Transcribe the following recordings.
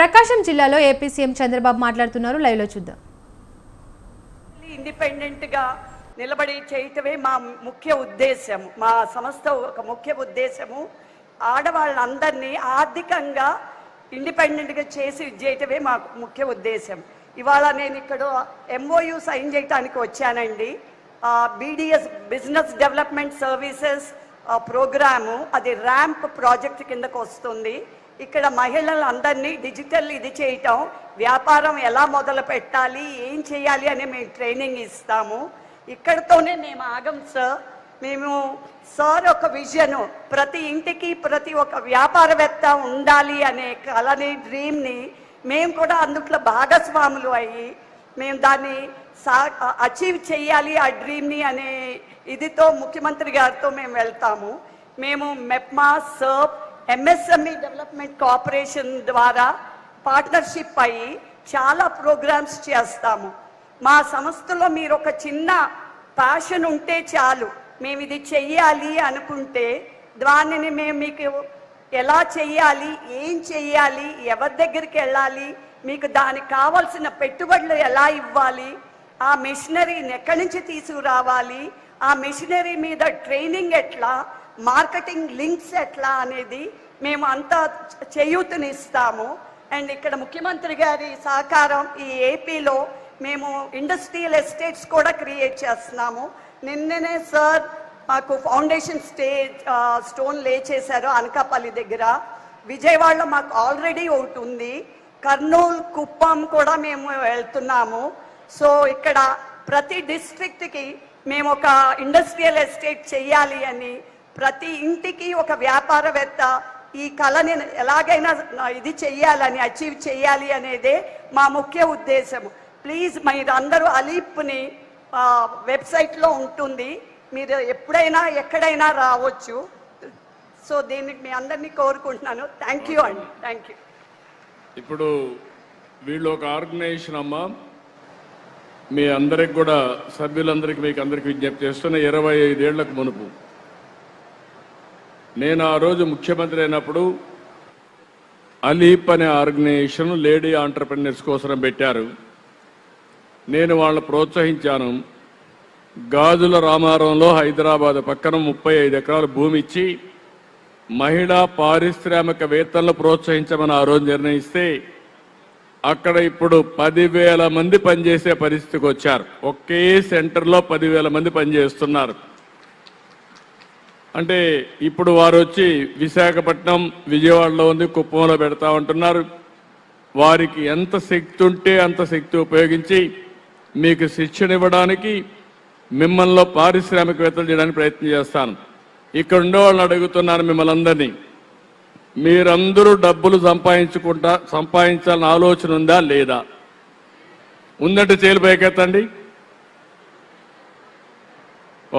ప్రకాశం జిల్లాలో AP CM Chandrababu మాట్లాడుతున్నారు. Live లో చూద్దాం. ఇండిపెండెంట్ గా నిలబడి చేయటమే మా ముఖ్య ఉద్దేశం. మా సంస్థ ఒక ముఖ్య ఉద్దేశము ఆడవాళ్ళందరినీ ఆర్థికంగా ఇండిపెండెంట్గా చేసి చేయటమే మా ముఖ్య ఉద్దేశం. ఇవాళ నేను ఇక్కడ MOU సైన్ చేయడానికి వచ్చానండి. BDS business development services programme, అది ర్యాంప్ ప్రాజెక్ట్ కిందకు వస్తుంది. ఇక్కడ మహిళలందరినీ డిజిటల్ ఇది చేయటం, వ్యాపారం ఎలా మొదలు పెట్టాలి, ఏం చేయాలి అని మేము ట్రైనింగ్ ఇస్తాము. ఇక్కడతోనే మేము ఆగం సార్. మేము సార్ ఒక విజను, ప్రతి ఇంటికి ప్రతి ఒక్క వ్యాపారవేత్త ఉండాలి అనే కలని, డ్రీమ్ని మేము కూడా అందుట్లో భాగస్వాములు అయ్యి మేము దాన్ని అచీవ్ చేయాలి ఆ డ్రీమ్ని అనే ఇదితో ముఖ్యమంత్రి గారితో మేము వెళ్తాము. మేము MEPMA, SERP, MSME development corporation ద్వారా పార్ట్నర్షిప్ అయ్యి చాలా ప్రోగ్రామ్స్ చేస్తాము. మా సంస్థలో మీరు ఒక చిన్న ప్యాషన్ ఉంటే చాలు, మేము ఇది చెయ్యాలి అనుకుంటే దానిని మేము మీకు ఎలా చెయ్యాలి, ఏం చెయ్యాలి, ఎవరి దగ్గరికి వెళ్ళాలి, మీకు దానికి కావాల్సిన పెట్టుబడులు ఎలా ఇవ్వాలి, ఆ మిషనరీని ఎక్కడి నుంచి తీసుకురావాలి, ఆ మిషనరీ మీద ట్రైనింగ్ ఎట్లా, మార్కెటింగ్ లింక్స్ ఎట్లా అనేది మేము అంతా చేయూతనిస్తాము. అండ్ ఇక్కడ ముఖ్యమంత్రి గారి సహకారం ఈ ఏపీలో మేము ఇండస్ట్రియల్ ఎస్టేట్స్ కూడా క్రియేట్ చేస్తున్నాము. నిన్ననే సార్ మాకు ఫౌండేషన్ స్టోన్ లే చేశారు అనకాపల్లి దగ్గర. విజయవాడలో మాకు ఆల్రెడీ ఒకటి ఉంది. కర్నూలు, కుప్పం కూడా మేము వెళ్తున్నాము. సో ఇక్కడ ప్రతి డిస్ట్రిక్ట్కి మేము ఒక ఇండస్ట్రియల్ ఎస్టేట్ చెయ్యాలి అని, ప్రతి ఇంటికి ఒక వ్యాపారవేత్త ఈ కళని ఎలాగైనా ఇది చెయ్యాలని, అచీవ్ చెయ్యాలి అనేదే మా ముఖ్య ఉద్దేశం. ప్లీజ్ మీరు అందరూ అలీప్ని వెబ్సైట్లో ఉంటుంది, మీరు ఎప్పుడైనా ఎక్కడైనా రావచ్చు. సో దీనికి మీ అందరినీ కోరుకుంటున్నాను. థ్యాంక్ యూ అండి. Thank you. ఇప్పుడు వీళ్ళు ఒక ఆర్గనైజేషన్ అమ్మా, మీ అందరికి కూడా సభ్యులందరికీ మీకు అందరికీ విజ్ఞప్తి చేస్తున్న 25 ఏళ్లకు మునుపు నేను ఆ రోజు ముఖ్యమంత్రి అయినప్పుడు అలీప్ అనే ఆర్గనైజేషన్ లేడీ ఆంటర్ప్రెన్యూర్స్ కోసం పెట్టారు. నేను వాళ్ళని ప్రోత్సహించాను. గాజుల రామారంలో హైదరాబాద్ పక్కన 35 ఎకరాల భూమి ఇచ్చి మహిళా పారిశ్రామికవేత్తలను ప్రోత్సహించమని ఆ రోజు నిర్ణయిస్తే అక్కడ ఇప్పుడు 10,000 మంది పనిచేసే పరిస్థితికి వచ్చారు. ఒకే సెంటర్లో 10,000 మంది పనిచేస్తున్నారు. అంటే ఇప్పుడు వారు వచ్చి విశాఖపట్నం, విజయవాడలో ఉంది, కుప్పంలో పెడతా ఉంటున్నారు. వారికి ఎంత శక్తి ఉంటే అంత శక్తి ఉపయోగించి మీకు శిక్షణ ఇవ్వడానికి, మిమ్మల్ని పారిశ్రామికవేత్తలు చేయడానికి ప్రయత్నం చేస్తాను. ఇక్కడ ఉండే వాళ్ళని అడుగుతున్నాను మిమ్మల్ని అందరినీ, మీరందరూ డబ్బులు సంపాదించాలని ఆలోచన ఉందా లేదా? ఉందంటే చేలు పైకెత్తండి.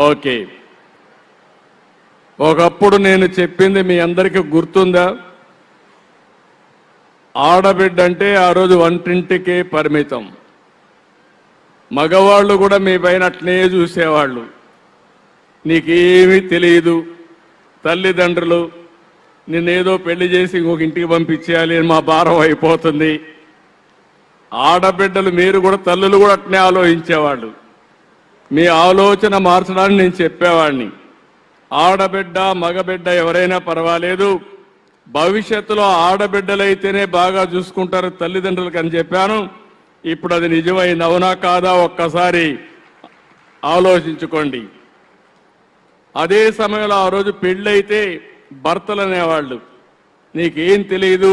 ఓకే. ఒకప్పుడు నేను చెప్పింది మీ అందరికీ గుర్తుందా? ఆడబిడ్డ అంటే ఆ రోజు వంటింటికే పరిమితం. మగవాళ్ళు కూడా మీ పైన అట్లే చూసేవాళ్ళు. నీకేమీ తెలియదు, తల్లిదండ్రులు నిన్నేదో పెళ్లి చేసి ఇంకొక ఇంటికి పంపించేయాలి అని మా భారం అయిపోతుంది. ఆడబిడ్డలు మీరు కూడా, తల్లులు కూడా అట్నే ఆలోచించేవాళ్ళు. మీ ఆలోచన మార్చడానికి నేను చెప్పేవాడిని. ఆడబిడ్డ మగబిడ్డ ఎవరైనా పర్వాలేదు, భవిష్యత్తులో ఆడబిడ్డలైతేనే బాగా చూసుకుంటారు తల్లిదండ్రులకు అని చెప్పాను. ఇప్పుడు అది నిజమైంది. అవునా కాదా ఒక్కసారి ఆలోచించుకోండి. అదే సమయంలో ఆ రోజు పెళ్ళైతే భర్తలు అనేవాళ్ళు, నీకేం తెలియదు,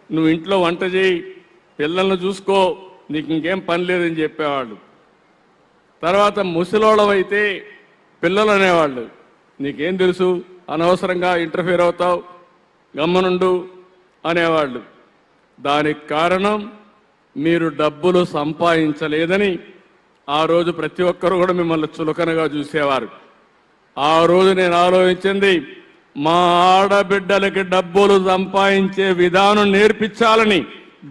నువ్వు ఇంట్లో వంట చేయి, పిల్లలను చూసుకో, నీకు ఇంకేం పని లేదని చెప్పేవాళ్ళు. తర్వాత ముసలోళ్ళమైతే పిల్లలు అనేవాళ్ళు, నీకేం తెలుసు, అనవసరంగా ఇంటర్ఫియర్ అవుతావు, గమ్మనుండు అనేవాళ్ళు. దానికి కారణం మీరు డబ్బులు సంపాదించలేదని ఆ రోజు ప్రతి ఒక్కరు కూడా మిమ్మల్ని చులకనగా చూసేవారు. ఆ రోజు నేను ఆలోచించింది, మా ఆడబిడ్డలకి డబ్బులు సంపాదించే విధానం నేర్పించాలని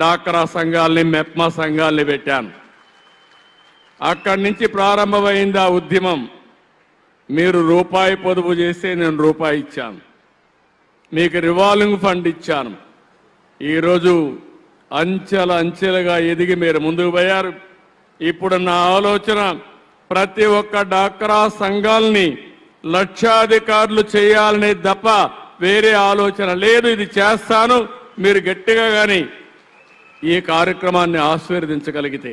డాక్రా సంఘాలని, మెప్మా సంఘాలని పెట్టాను. అక్కడి నుంచి ప్రారంభమైంది ఆ ఉద్యమం. మీరు రూపాయి పొదుపు చేస్తే నేను రూపాయి ఇచ్చాను, మీకు రివాల్వింగ్ ఫండ్ ఇచ్చాను. ఈరోజు అంచెలుగా ఎదిగి మీరు ముందుకు పోయారు. ఇప్పుడు నా ఆలోచన ప్రతి ఒక్క డాక్రా సంఘాలని లక్షాధికారులు చేయాలనే తప్ప వేరే ఆలోచన లేదు. ఇది చేస్తాను, మీరు గట్టిగా కానీ ఈ కార్యక్రమాన్ని ఆశీర్వదించగలిగితే.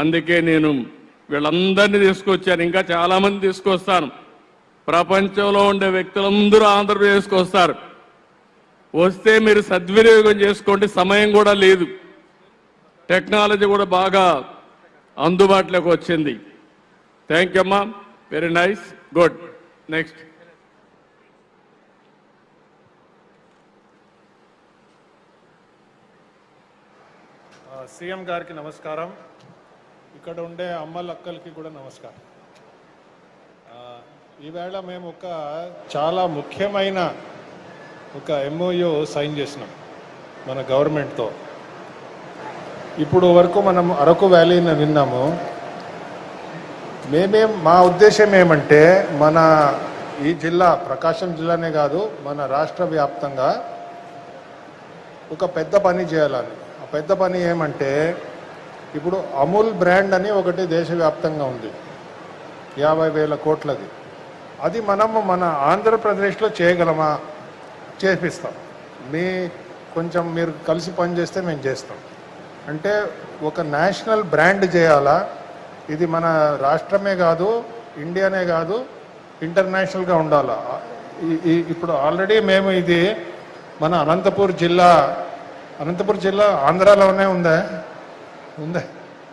అందుకే నేను వీళ్ళందరినీ తీసుకొచ్చాను, ఇంకా చాలామంది తీసుకొస్తాను. ప్రపంచంలో ఉండే వ్యక్తులందరూ ఆంధ్రప్రదేశ్కి వస్తారు. వస్తే మీరు సద్వినియోగం చేసుకోండి, సమయం కూడా లేదు, టెక్నాలజీ కూడా బాగా అందుబాటులోకి వచ్చింది. థ్యాంక్ యూ అమ్మా, very nice, good. Next. CM గారికి నమస్కారం, ఇక్కడ ఉండే అమ్మలక్కలకి కూడా నమస్కారం. ఈవేళ మేము ఒక చాలా ముఖ్యమైన ఒక MOU సైన్ చేసినాం మన గవర్నమెంట్తో. ఇప్పుడు వరకు మనం అరకు వ్యాలీని విన్నాము. మా ఉద్దేశం ఏమంటే మన ఈ జిల్లా ప్రకాశం జిల్లానే కాదు, మన రాష్ట్ర వ్యాప్తంగా ఒక పెద్ద పని చేయాలని. ఆ పెద్ద పని ఏమంటే ఇప్పుడు అమూల్ బ్రాండ్ అని ఒకటి దేశవ్యాప్తంగా ఉంది, 50,000 కోట్లది. అది మనము మన ఆంధ్రప్రదేశ్లో చేయగలమా? చేపిస్తాం. కొంచెం మీరు కలిసి పనిచేస్తే మేము చేస్తాం. అంటే ఒక నేషనల్ బ్రాండ్ చేయాలా, ఇది మన రాష్ట్రమే కాదు, ఇండియానే కాదు, ఇంటర్నేషనల్గా ఉండాలా. ఇప్పుడు ఆల్రెడీ మేము ఇది మన అనంతపూర్ జిల్లా ఆంధ్రాలోనే ఉందా?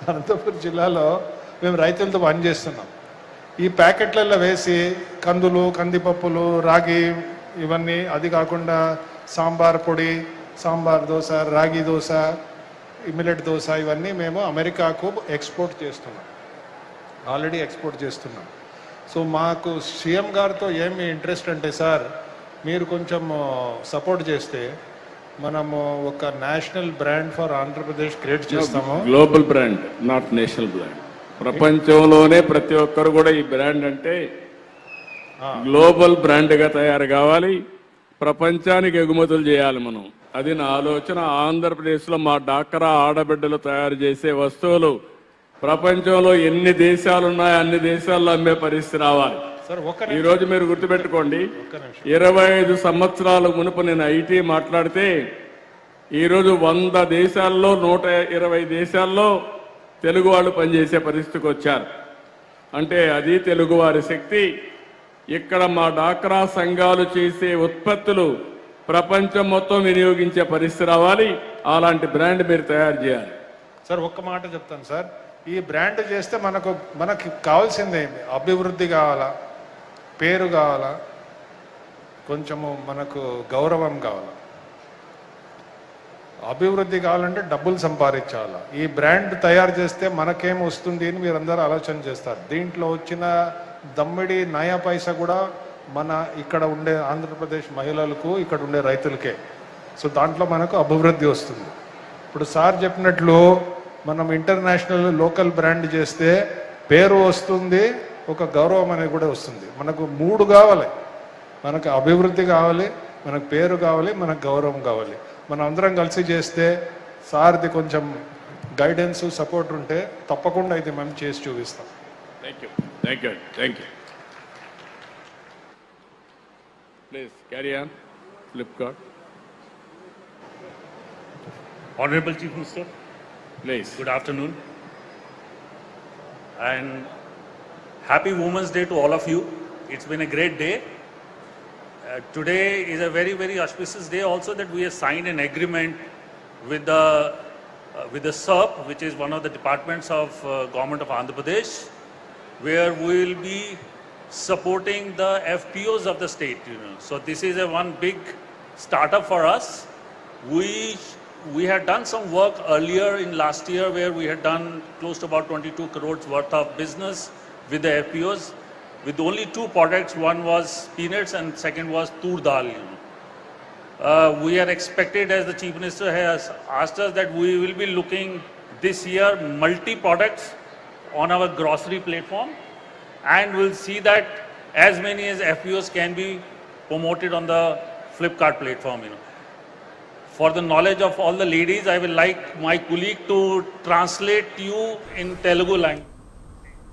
అనంతపూర్ జిల్లాలో మేము రైతులతో పనిచేస్తున్నాం. ఈ ప్యాకెట్లలో వేసి కందులు, కందిపప్పులు, రాగి ఇవన్నీ, అది కాకుండా సాంబార్ పొడి, సాంబార్ దోశ, రాగి దోశ, మిల్లెట్ దోశ, ఇవన్నీ మేము అమెరికాకు ఎక్స్పోర్ట్ చేస్తున్నాం, ఆల్రెడీ ఎక్స్పోర్ట్ చేస్తున్నాం. సో మాకు సీఎం గారితో ఏమి ఇంట్రెస్ట్ అంటే, సార్ మీరు కొంచెం సపోర్ట్ చేస్తే మనము ఒక national brand for Andhra Pradesh create చేస్తాము. Global brand, not national brand. ప్రపంచంలోనే ప్రతి ఒక్కరు కూడా ఈ బ్రాండ్ అంటే గ్లోబల్ బ్రాండ్గా తయారు కావాలి, ప్రపంచానికి ఎగుమతులు చేయాలి మనం. అది నా ఆలోచన. ఆంధ్రప్రదేశ్లో మా డాక్రా ఆడబిడ్డలు తయారు చేసే వస్తువులు ప్రపంచంలో ఎన్ని దేశాలు ఉన్నాయో అన్ని దేశాల్లో అమ్మే పరిస్థితి రావాలి. ఈరోజు మీరు గుర్తుపెట్టుకోండి, 25 సంవత్సరాల మునుపు నేను ఐటీ మాట్లాడితే ఈరోజు 100 దేశాల్లో 120 దేశాల్లో తెలుగు వాళ్ళు పనిచేసే పరిస్థితికి వచ్చారు. అంటే అది తెలుగువారి శక్తి. ఇక్కడ మా డాక్రా సంఘాలు చేసే ఉత్పత్తులు ప్రపంచం మొత్తం వినియోగించే పరిస్థితి రావాలి. అలాంటి బ్రాండ్ మీరు తయారు చేయాలి. సార్ ఒక్క మాట చెప్తాను సార్, ఈ బ్రాండ్ చేస్తే మనకి కావాల్సిందే అభివృద్ధి కావాలా, పేరు కావాలా, కొంచెము మనకు గౌరవం కావాలా. అభివృద్ధి కావాలంటే డబ్బులు సంపాదించాలా. ఈ బ్రాండ్ తయారు చేస్తే మనకేం వస్తుంది అని మీరందరూ ఆలోచన చేస్తారు. దీంట్లో వచ్చిన దమ్మిడి నయా పైసా కూడా మన ఇక్కడ ఉండే ఆంధ్రప్రదేశ్ మహిళలకు, ఇక్కడ ఉండే రైతులకే. సో దాంట్లో మనకు అభివృద్ధి వస్తుంది. ఇప్పుడు సార్ చెప్పినట్లు మనం ఇంటర్నేషనల్ లోకల్ బ్రాండ్ చేస్తే పేరు వస్తుంది, ఒక గౌరవం అనేది కూడా వస్తుంది. మనకు 3 కావాలి, మనకు అభివృద్ధి కావాలి, మనకు పేరు కావాలి, మనకు గౌరవం కావాలి. మనం అందరం కలిసి చేస్తే సార్ది కొంచెం గైడెన్స్, సపోర్ట్ ఉంటే తప్పకుండా ఇది మేము చేసి చూపిస్తాం. Thank you. Please carry on. Flipkart. Honorable Chief Minister, please. good afternoon and happy Women's Day to all of you. It's been a great day. Today is a very, very auspicious day also that we have signed an agreement with the SERP, which is one of the departments of Government of Andhra Pradesh, where we will be supporting the FPOs of the state. So this is one big startup for us. We had done some work earlier in last year where we had done close to about 22 crores worth of business with the FPOs with only 2 products. One was peanuts and second was tur dal. We are expected, as the Chief Minister has asked us, that we will be looking this year multi-products on our grocery platform, and we'll see that as many as FPOs can be promoted on the Flipkart platform. For the knowledge of all the ladies, I will like my colleague to translate you in Telugu language.